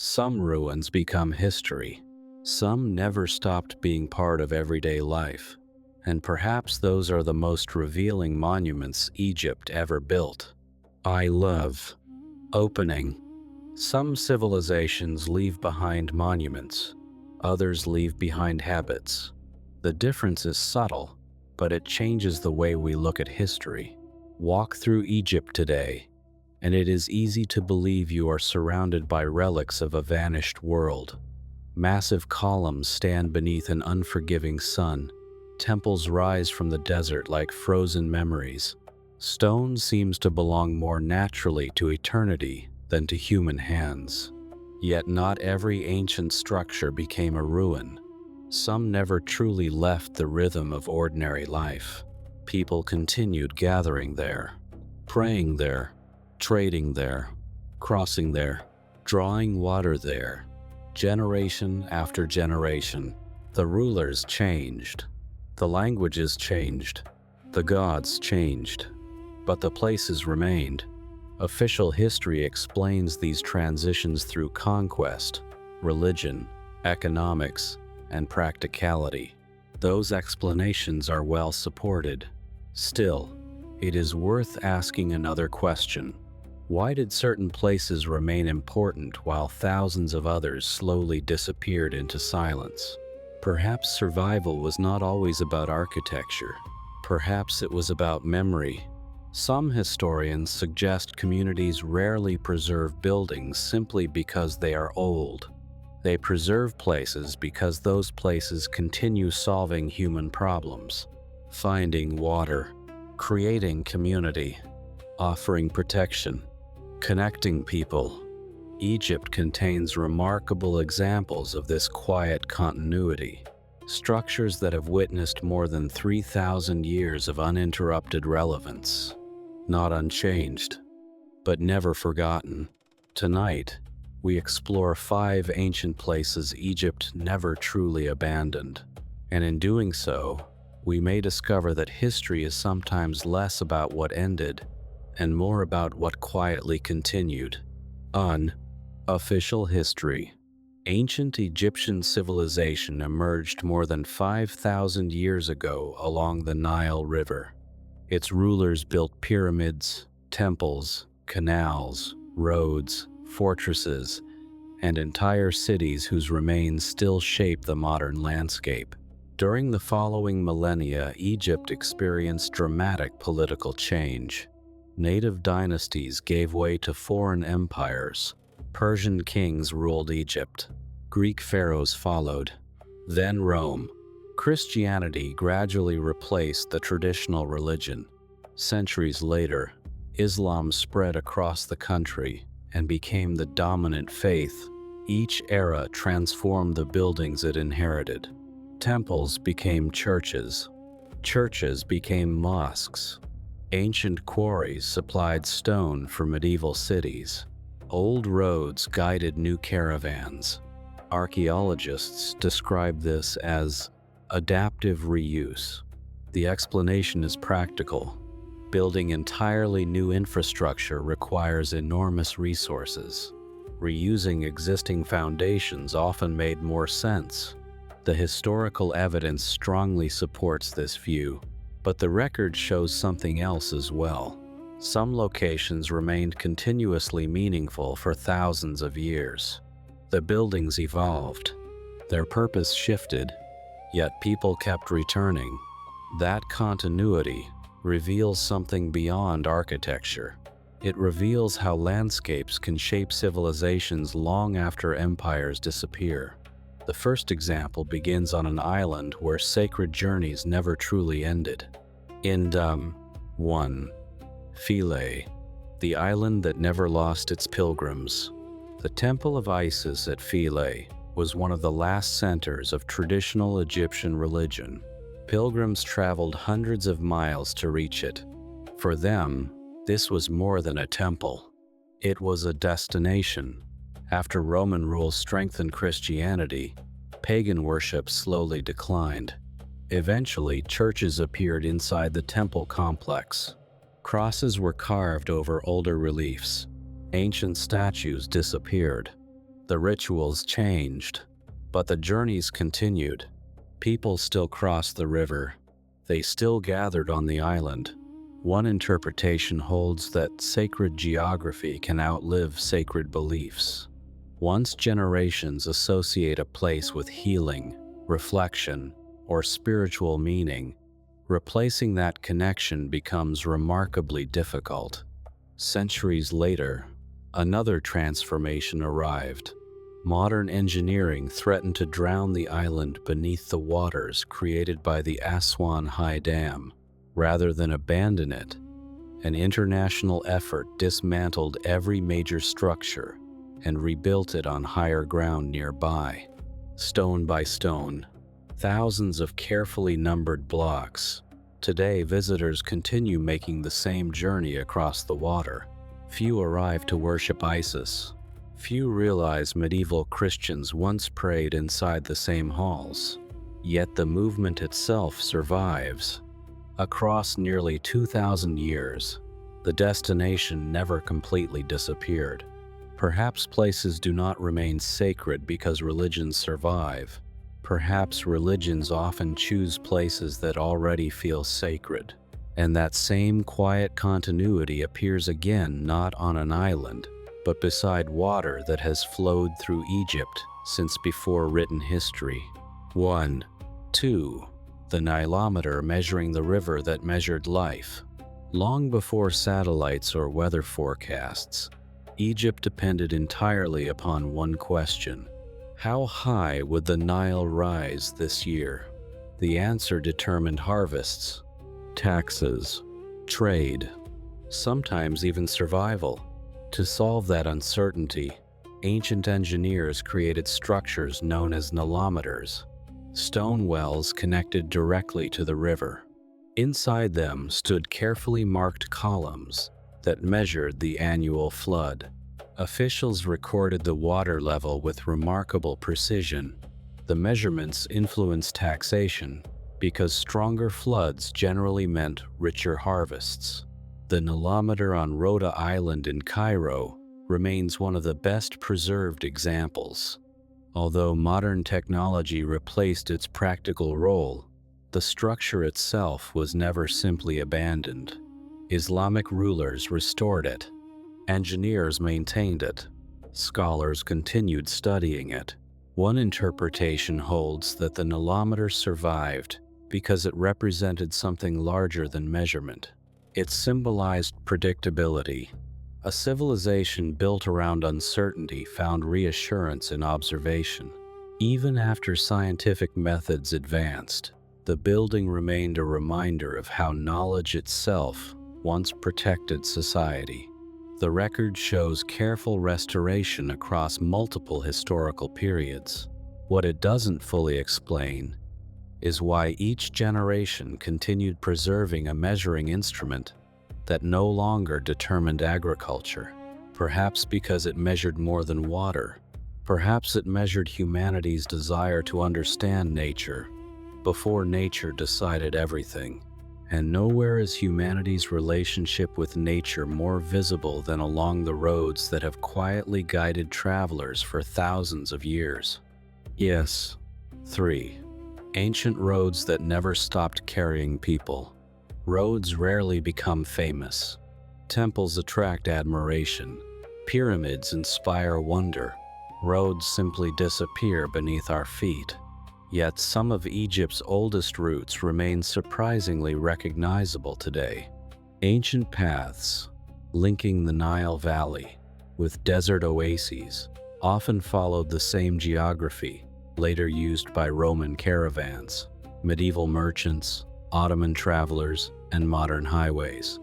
Some ruins become history. Some never stopped being part of everyday life. And perhaps those are the most revealing monuments Egypt ever built. I love opening. Some civilizations leave behind monuments. Others leave behind habits. The difference is subtle, but it changes the way we look at history. Walk through Egypt today, and it is easy to believe you are surrounded by relics of a vanished world. Massive columns stand beneath an unforgiving sun. Temples rise from the desert like frozen memories. Stone seems to belong more naturally to eternity than to human hands. Yet not every ancient structure became a ruin. Some never truly left the rhythm of ordinary life. People continued gathering there, praying there, trading there, crossing there, drawing water there. Generation after generation, the rulers changed. The languages changed. The gods changed. But the places remained. Official history explains these transitions through conquest, religion, economics, and practicality. Those explanations are well supported. Still, it is worth asking another question. Why did certain places remain important while thousands of others slowly disappeared into silence? Perhaps survival was not always about architecture. Perhaps it was about memory. Some historians suggest communities rarely preserve buildings simply because they are old. They preserve places because those places continue solving human problems, finding water, creating community, offering protection, connecting people. Egypt contains remarkable examples of this quiet continuity. Structures that have witnessed more than 3,000 years of uninterrupted relevance. Not unchanged, but never forgotten. Tonight, we explore 5 ancient places Egypt never truly abandoned. And in doing so, we may discover that history is sometimes less about what ended and more about what quietly continued. Unofficial history. Ancient Egyptian civilization emerged more than 5,000 years ago along the Nile River. Its rulers built pyramids, temples, canals, roads, fortresses, and entire cities whose remains still shape the modern landscape. During the following millennia, Egypt experienced dramatic political change. Native dynasties gave way to foreign empires. Persian kings ruled Egypt. Greek pharaohs followed. Then Rome. Christianity gradually replaced the traditional religion. Centuries later, Islam spread across the country and became the dominant faith. Each era transformed the buildings it inherited. Temples became churches. Churches became mosques. Ancient quarries supplied stone for medieval cities. Old roads guided new caravans. Archaeologists describe this as adaptive reuse. The explanation is practical. Building entirely new infrastructure requires enormous resources. Reusing existing foundations often made more sense. The historical evidence strongly supports this view, but the record shows something else as well. Some locations remained continuously meaningful for thousands of years. The buildings evolved. Their purpose shifted, yet people kept returning. That continuity reveals something beyond architecture. It reveals how landscapes can shape civilizations long after empires disappear. The first example begins on an island where sacred journeys never truly ended. In 1. Philae, the island that never lost its pilgrims. The Temple of Isis at Philae was one of the last centers of traditional Egyptian religion. Pilgrims traveled hundreds of miles to reach it. For them, this was more than a temple. It was a destination. After Roman rule strengthened Christianity, pagan worship slowly declined. Eventually, churches appeared inside the temple complex. Crosses were carved over older reliefs. Ancient statues disappeared. The rituals changed, but the journeys continued. People still crossed the river. They still gathered on the island. One interpretation holds that sacred geography can outlive sacred beliefs. Once generations associate a place with healing, reflection, or spiritual meaning, replacing that connection becomes remarkably difficult. Centuries later, another transformation arrived. Modern engineering threatened to drown the island beneath the waters created by the Aswan High Dam. Rather than abandon it, an international effort dismantled every major structure and rebuilt it on higher ground nearby. Stone by stone, thousands of carefully numbered blocks. Today, visitors continue making the same journey across the water. Few arrive to worship Isis. Few realize medieval Christians once prayed inside the same halls. Yet the movement itself survives. Across nearly 2,000 years, the destination never completely disappeared. Perhaps places do not remain sacred because religions survive. Perhaps religions often choose places that already feel sacred. And that same quiet continuity appears again not on an island, but beside water that has flowed through Egypt since before written history. 1. 2. The Nilometer, measuring the river that measured life. Long before satellites or weather forecasts, Egypt depended entirely upon one question: how high would the Nile rise this year? The answer determined harvests, taxes, trade, sometimes even survival. To solve that uncertainty, ancient engineers created structures known as nilometers. Stone wells connected directly to the river. Inside them stood carefully marked columns that measured the annual flood. Officials recorded the water level with remarkable precision. The measurements influenced taxation because stronger floods generally meant richer harvests. The Nilometer on Rhoda Island in Cairo remains one of the best preserved examples. Although modern technology replaced its practical role, the structure itself was never simply abandoned. Islamic rulers restored it. Engineers maintained it. Scholars continued studying it. One interpretation holds that the Nilometer survived because it represented something larger than measurement. It symbolized predictability. A civilization built around uncertainty found reassurance in observation. Even after scientific methods advanced, the building remained a reminder of how knowledge itself once protected society. The record shows careful restoration across multiple historical periods. What it doesn't fully explain is why each generation continued preserving a measuring instrument that no longer determined agriculture. Perhaps because it measured more than water. Perhaps it measured humanity's desire to understand nature before nature decided everything. And nowhere is humanity's relationship with nature more visible than along the roads that have quietly guided travelers for thousands of years. Yes. 3. Ancient roads that never stopped carrying people. Roads rarely become famous. Temples attract admiration. Pyramids inspire wonder. Roads simply disappear beneath our feet. Yet some of Egypt's oldest routes remain surprisingly recognizable today. Ancient paths linking the Nile Valley with desert oases often followed the same geography, later used by Roman caravans, medieval merchants, Ottoman travelers, and modern highways.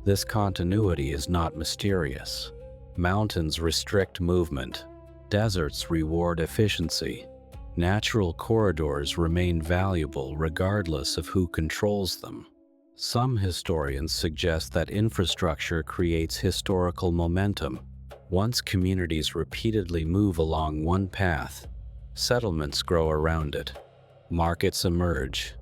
This continuity is not mysterious. Mountains restrict movement. Deserts reward efficiency. Natural corridors remain valuable regardless of who controls them. Some historians suggest that infrastructure creates historical momentum. Once communities repeatedly move along one path, settlements grow around it. Markets emerge.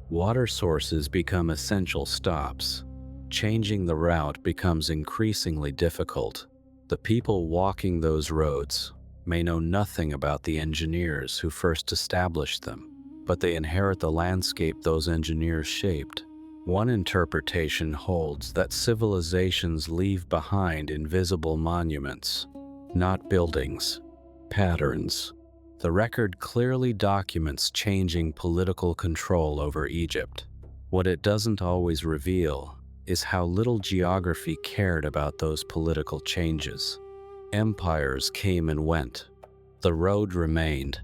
Water sources become essential stops. Changing the route becomes increasingly difficult. The people walking those roads may know nothing about the engineers who first established them, but they inherit the landscape those engineers shaped. One interpretation holds that civilizations leave behind invisible monuments, not buildings, patterns. The record clearly documents changing political control over Egypt. What it doesn't always reveal is how little geography cared about those political changes. Empires came and went. The road remained.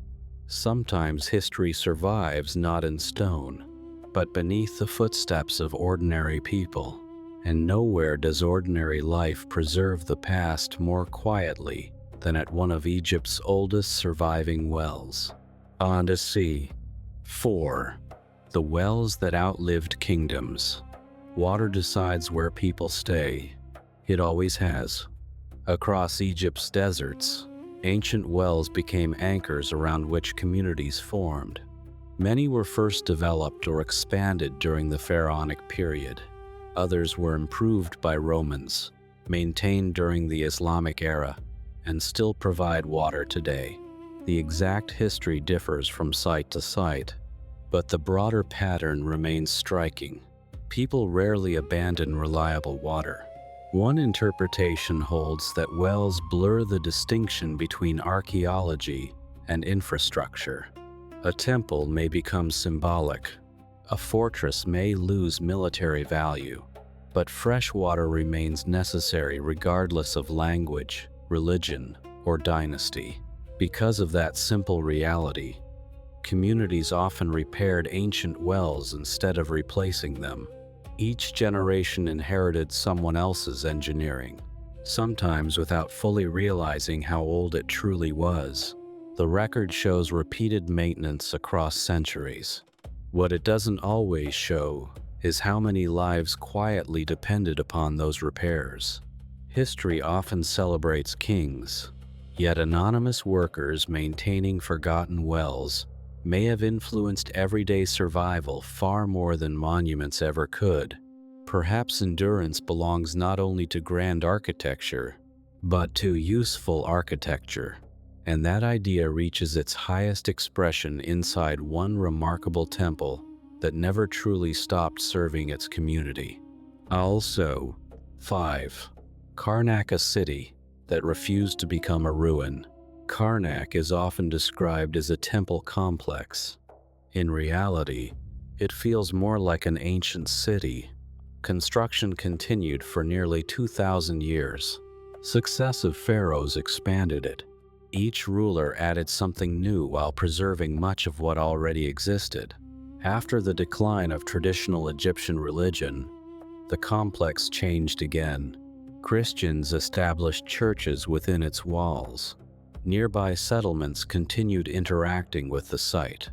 Sometimes history survives not in stone, but beneath the footsteps of ordinary people. And nowhere does ordinary life preserve the past more quietly than at one of Egypt's oldest surviving wells. On to see. 4. The wells that outlived kingdoms. Water decides where people stay. It always has. Across Egypt's deserts, ancient wells became anchors around which communities formed. Many were first developed or expanded during the pharaonic period. Others were improved by Romans, maintained during the Islamic era, and still provide water today. The exact history differs from site to site, but the broader pattern remains striking. People rarely abandon reliable water. One interpretation holds that wells blur the distinction between archaeology and infrastructure. A temple may become symbolic. A fortress may lose military value, but fresh water remains necessary regardless of language, religion, or dynasty. Because of that simple reality, communities often repaired ancient wells instead of replacing them. Each generation inherited someone else's engineering, sometimes without fully realizing how old it truly was. The record shows repeated maintenance across centuries. What it doesn't always show is how many lives quietly depended upon those repairs. History often celebrates kings, yet anonymous workers maintaining forgotten wells may have influenced everyday survival far more than monuments ever could. Perhaps endurance belongs not only to grand architecture, but to useful architecture. And that idea reaches its highest expression inside one remarkable temple that never truly stopped serving its community. Also, 5. Karnak, a city that refused to become a ruin. Karnak is often described as a temple complex. In reality, it feels more like an ancient city. Construction continued for nearly 2,000 years. Successive pharaohs expanded it. Each ruler added something new while preserving much of what already existed. After the decline of traditional Egyptian religion, the complex changed again. Christians established churches within its walls. Nearby settlements continued interacting with the site.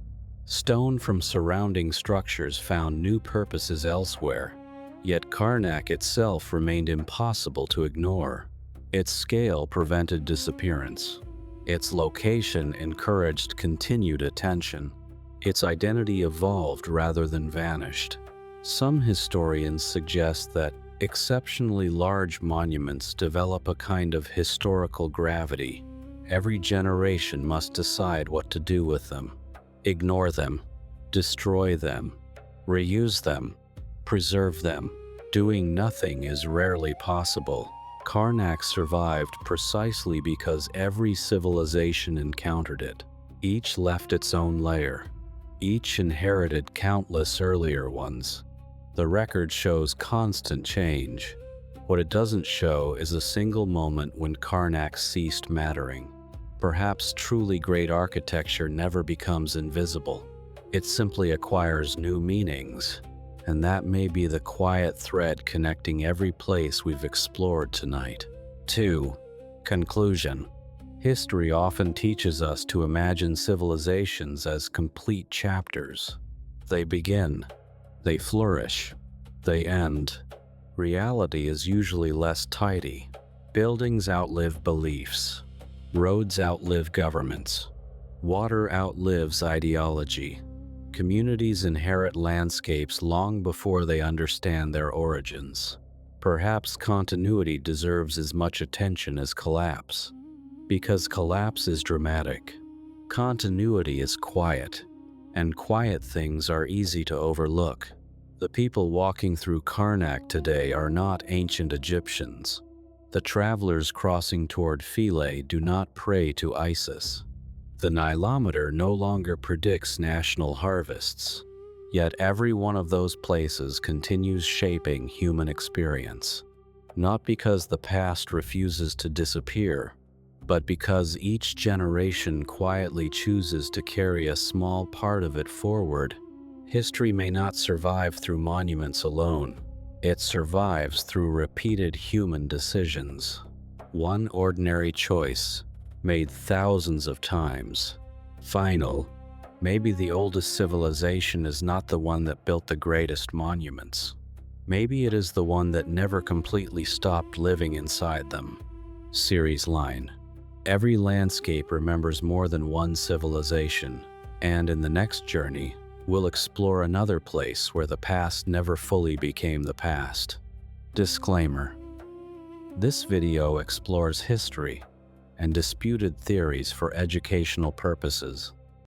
Stone from surrounding structures found new purposes elsewhere. Yet Karnak itself remained impossible to ignore. Its scale prevented disappearance. Its location encouraged continued attention. Its identity evolved rather than vanished. Some historians suggest that exceptionally large monuments develop a kind of historical gravity. Every generation must decide what to do with them. Ignore them, destroy them, reuse them, preserve them. Doing nothing is rarely possible. Karnak survived precisely because every civilization encountered it. Each left its own layer. Each inherited countless earlier ones. The record shows constant change. What it doesn't show is a single moment when Karnak ceased mattering. Perhaps truly great architecture never becomes invisible. It simply acquires new meanings, and that may be the quiet thread connecting every place we've explored tonight. 2. Conclusion. History often teaches us to imagine civilizations as complete chapters. They begin, they flourish, they end. Reality is usually less tidy. Buildings outlive beliefs. Roads outlive governments. Water outlives ideology. Communities inherit landscapes long before they understand their origins. Perhaps continuity deserves as much attention as collapse. Because collapse is dramatic, continuity is quiet, and quiet things are easy to overlook. The people walking through Karnak today are not ancient Egyptians. The travelers crossing toward Philae do not pray to Isis. The Nilometer no longer predicts national harvests. Yet every one of those places continues shaping human experience. Not because the past refuses to disappear, but because each generation quietly chooses to carry a small part of it forward. History may not survive through monuments alone. It survives through repeated human decisions. One ordinary choice, made thousands of times. Final. Maybe the oldest civilization is not the one that built the greatest monuments. Maybe it is the one that never completely stopped living inside them. Series line. Every landscape remembers more than one civilization, and in the next journey, we'll explore another place where the past never fully became the past. Disclaimer. This video explores history and disputed theories for educational purposes.